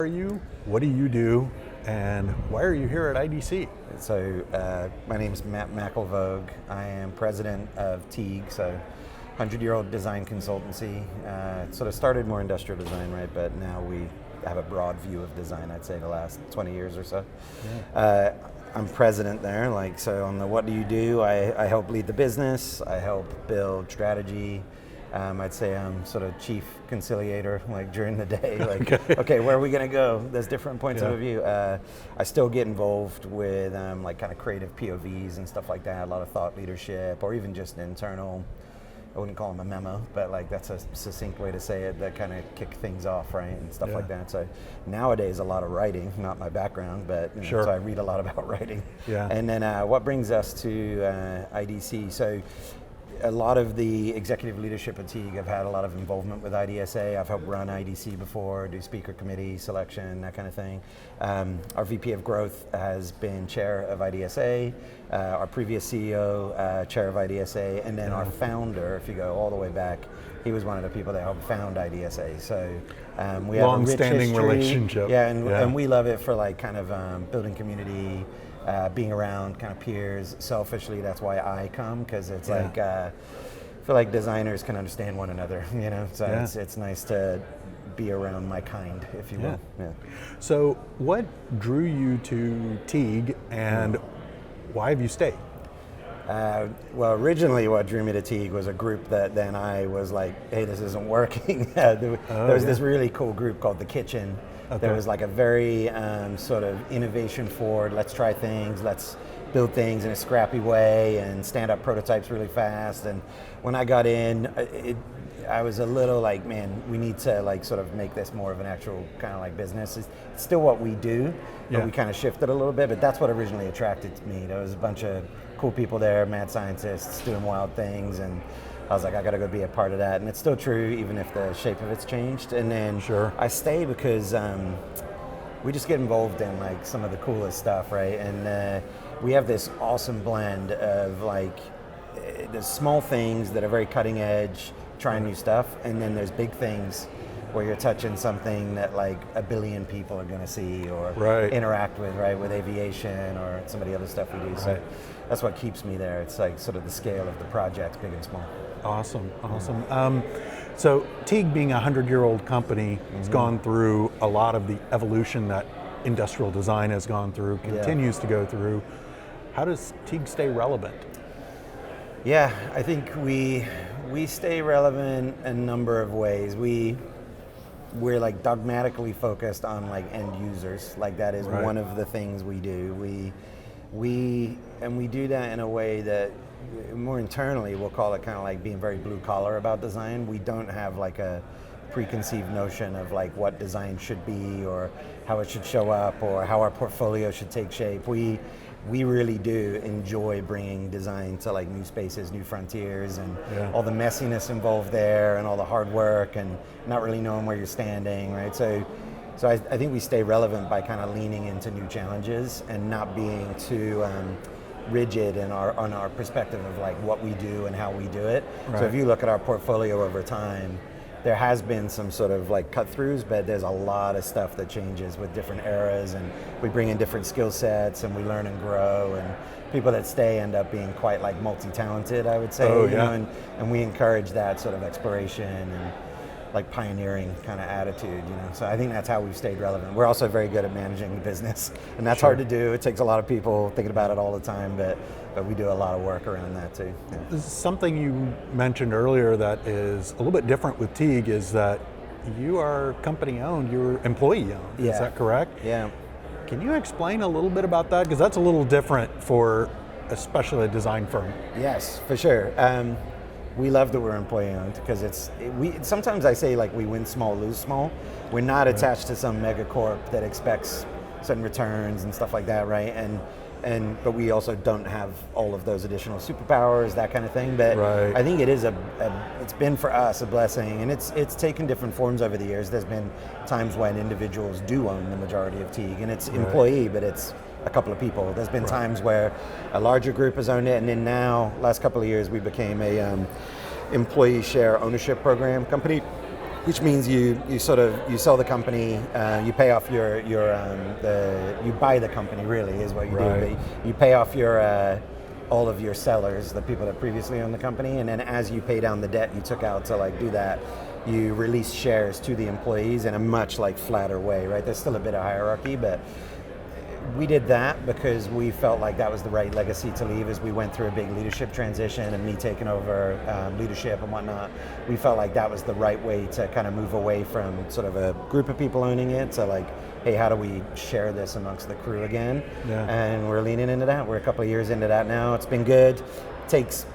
Are you? What do you do? And why are you here at IDC? So my name is Matt Mcelvogue. I am president of Teague, so 100-year-old design consultancy. It sort of started more industrial design, right? But now we have a broad view of design, I'd say the last 20 years or so. Yeah. I'm president there, so on the what do you do, I help lead the business, I help build strategy. I'd say I'm sort of chief conciliator, during the day, okay, where are we going to go? There's different points of view. I still get involved with kind of creative POVs and stuff like that, a lot of thought leadership, or even just internal, I wouldn't call them a memo, but that's a succinct way to say it, that kind of kick things off, right, and stuff like that. So nowadays a lot of writing, not my background, but so I read a lot about writing. Yeah. And then what brings us to IDC? So a lot of the executive leadership at Teague have had a lot of involvement with IDSA. I've helped run IDC before, do speaker committee selection, that kind of thing. Our VP of growth has been chair of IDSA, our previous CEO, chair of IDSA, and then our founder, if you go all the way back, he was one of the people that helped found IDSA. So we have a rich history, relationship. And we love it for building community, being around kind of peers. Selfishly, that's why I come, because it's I feel like designers can understand one another, so it's nice to be around my kind, if you will. Yeah. So what drew you to Teague, and why have you stayed? Well, originally what drew me to Teague was a group that then I was like, hey, this isn't working. There was this really cool group called The Kitchen. Okay. There was a very sort of innovation forward, let's try things, let's build things in a scrappy way and stand up prototypes really fast. And when I got in, I was a little man, we need to sort of make this more of an actual kind of business. It's still what we do, but we kind of shifted a little bit, but that's what originally attracted me. There was a bunch of cool people there, mad scientists doing wild things, and I was like, I gotta go be a part of that. And it's still true, even if the shape of it's changed. And then I stay because we just get involved in some of the coolest stuff, right? And we have this awesome blend of the small things that are very cutting edge, trying new stuff, and then there's big things where you're touching something that a billion people are gonna see or interact with, right? With aviation or some of the other stuff we do. So that's what keeps me there. It's sort of the scale of the projects, big and small. Awesome. So Teague, being a 100-year-old company, has gone through a lot of the evolution that industrial design has gone through, continues to go through. How does Teague stay relevant? Yeah, I think we stay relevant in a number of ways. We're dogmatically focused on end users. That is one of the things we do. We do that in a way that more internally we'll call it kind of being very blue collar about design. We don't have a preconceived notion of what design should be or how it should show up or how our portfolio should take shape. We really do enjoy bringing design to new spaces, new frontiers, and all the messiness involved there and all the hard work and not really knowing where you're standing, right? So I think we stay relevant by kind of leaning into new challenges and not being too rigid on our perspective of what we do and how we do it. So if you look at our portfolio over time, there has been some sort of cut-throughs, but there's a lot of stuff that changes with different eras, and we bring in different skill sets and we learn and grow, and people that stay end up being quite multi-talented, I would say. And we encourage that sort of exploration and pioneering kind of attitude, So I think that's how we've stayed relevant. We're also very good at managing the business, and that's hard to do. It takes a lot of people thinking about it all the time, but we do a lot of work around that too. This is something you mentioned earlier that is a little bit different with Teague, is that you are company owned, you're employee owned. Is that correct? Yeah. Can you explain a little bit about that? Because that's a little different for especially a design firm. Yes, for sure. We love that we're employee owned because sometimes I say we win small, lose small. We're not attached to some megacorp that expects certain returns and stuff like that, right? But we also don't have all of those additional superpowers, that kind of thing. But I think it is it's been for us a blessing, and it's taken different forms over the years. There's been times when individuals do own the majority of Teague, and it's employee, but it's a couple of people. There's been times where a larger group has owned it, and then now, last couple of years, we became a employee share ownership program company. which means you sell the company, you pay off you buy the company really is what you do. You pay off all of your sellers, the people that previously owned the company, and then as you pay down the debt you took out to like do that, you release shares to the employees in a much like flatter way, right? There's still a bit of hierarchy, but we did that because we felt like that was the right legacy to leave as we went through a big leadership transition and me taking over leadership and whatnot. We felt like that was the right way to kind of move away from sort of a group of people owning it to like, hey, how do we share this amongst the crew again? Yeah. And we're leaning into that. We're a couple of years into that now. It's been good. It takes,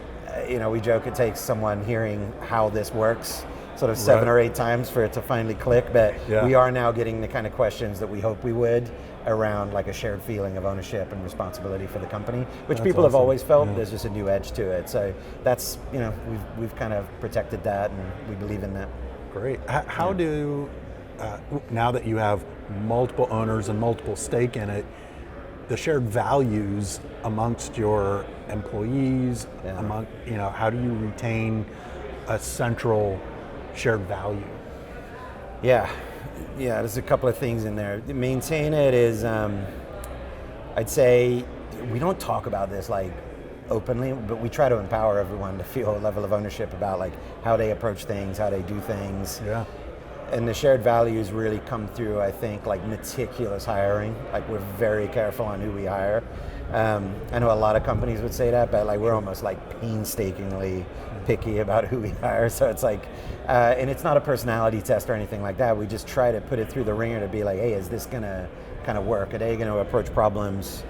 we joke it takes someone hearing how this works sort of 7 or 8 times for it to finally click, but we are now getting the kind of questions that we hope we would around like a shared feeling of ownership and responsibility for the company, which people have always felt. There's just a new edge to it. So that's, we've kind of protected that and we believe in that. Great. How do, now that you have multiple owners and multiple stake in it, the shared values amongst your employees, how do you retain a central shared value? Yeah, there's a couple of things in there. Maintain it is, I'd say, we don't talk about this like openly, but we try to empower everyone to feel a level of ownership about like how they approach things, how they do things. Yeah. And the shared values really come through, I think, like meticulous hiring. Like we're very careful on who we hire. I know a lot of companies would say that, but like we're almost like painstakingly picky about who we hire. So it's like, and it's not a personality test or anything like that. We just try to put it through the ringer to be like, hey, is this gonna kind of work? Are they gonna approach problems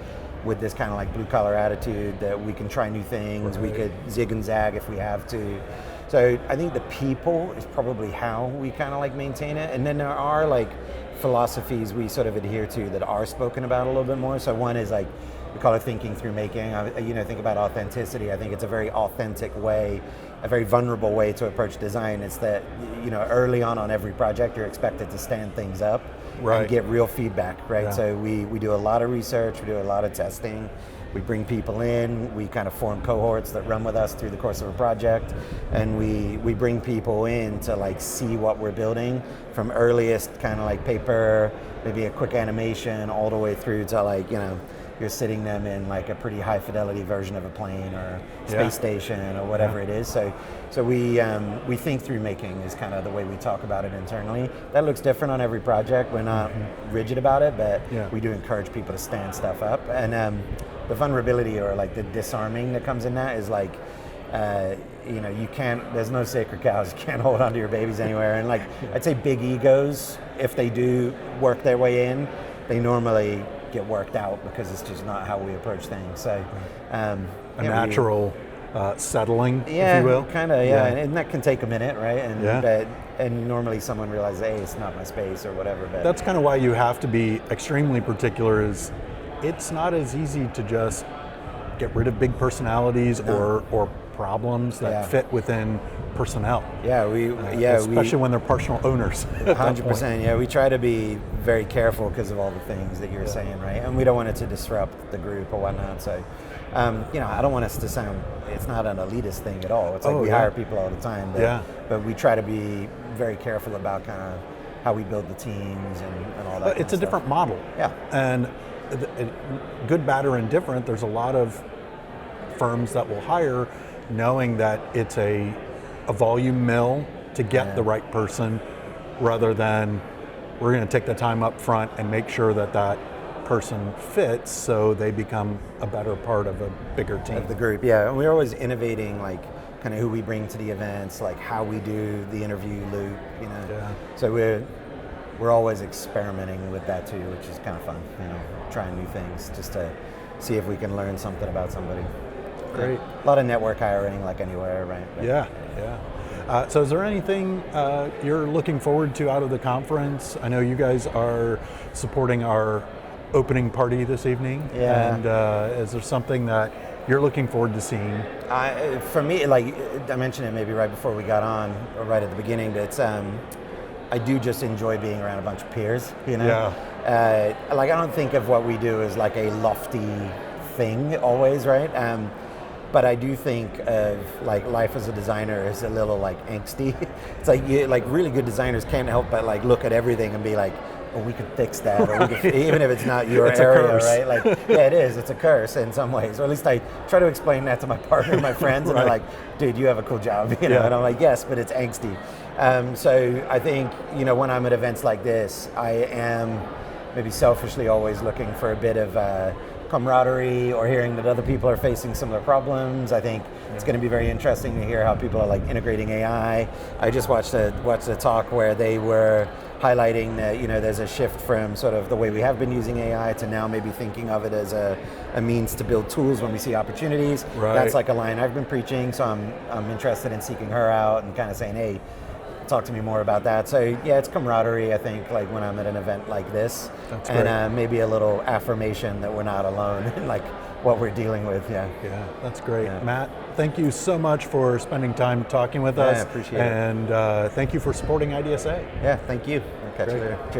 with this kind of like blue collar attitude that we can try new things, we could zig and zag if we have to. So I think the people is probably how we kind of like maintain it. And then there are like philosophies we sort of adhere to that are spoken about a little bit more. So one is like, we call it thinking through making. Think about authenticity. I think it's a very authentic way, a very vulnerable way to approach design. It's that, early on every project, you're expected to stand things up and get real feedback, right? Yeah. So we do a lot of research, we do a lot of testing. We bring people in, we kind of form cohorts that run with us through the course of a project, and we bring people in to like see what we're building from earliest kind of like paper, maybe a quick animation, all the way through to like, you're sitting them in like a pretty high fidelity version of a plane or space station or whatever it is. So we think through making is kind of the way we talk about it internally. That looks different on every project. We're not rigid about it, but we do encourage people to stand stuff up. And the vulnerability or like the disarming that comes in that is like, you can't, there's no sacred cows, you can't hold onto your babies anywhere. And like, I'd say big egos, if they do work their way in, they normally get worked out because it's just not how we approach things. So a natural settling, if you will. Kind of, and that can take a minute, right? And normally someone realizes, hey, it's not my space or whatever. But that's kind of why you have to be extremely particular. Is it's not as easy to just get rid of big personalities or problems that fit within personnel. Especially when they're partial owners. 100%. Yeah, we try to be very careful because of all the things that you're saying, right? And we don't want it to disrupt the group or whatnot. So, I don't want us to sound. It's not an elitist thing at all. It's like we hire people all the time. But we try to be very careful about kind of how we build the teams and all that. It's a different model. Yeah. And good, bad, or indifferent, there's a lot of firms that will hire knowing that it's a volume mill to get the right person, rather than we're going to take the time up front and make sure that person fits so they become a better part of a bigger team. Of the group, and we're always innovating, like kind of who we bring to the events, like how we do the interview loop, So we're always experimenting with that too, which is kind of fun, trying new things just to see if we can learn something about somebody. Great. A lot of network hiring, like anywhere, right? But, so is there anything you're looking forward to out of the conference? I know you guys are supporting our opening party this evening. Yeah. And is there something that you're looking forward to seeing? For me, like I mentioned it maybe right before we got on, or right at the beginning, but it's, I do just enjoy being around a bunch of peers, Like I don't think of what we do as like a lofty thing always, right? But I do think of like life as a designer as a little like angsty. It's like like really good designers can't help but like look at everything and be like, oh, we could fix that, or we could, even if it's not your area, right? Like, yeah, it is. It's a curse in some ways, or at least I try to explain that to my partner, my friends, and they're like, dude, you have a cool job, you know? And I'm like, yes, but it's angsty. So I think, you know, when I'm at events like this, I am maybe selfishly always looking for a bit of camaraderie, or hearing that other people are facing similar problems. I think it's going to be very interesting to hear how people are like integrating AI. I just watched a talk where they were highlighting that, you know, there's a shift from sort of the way we have been using AI to now maybe thinking of it as a means to build tools when we see opportunities. Right. That's like a line I've been preaching, so I'm interested in seeking her out and kind of saying, hey, talk to me more about that. So yeah, it's camaraderie, I think, like when I'm at an event like this. That's and great. Maybe a little affirmation that we're not alone in like what we're dealing with. Yeah, that's great. Yeah. Matt, thank you so much for spending time talking with us. I appreciate it. And thank you for supporting IDSA. Yeah, thank you. I'll catch you later. Cheers.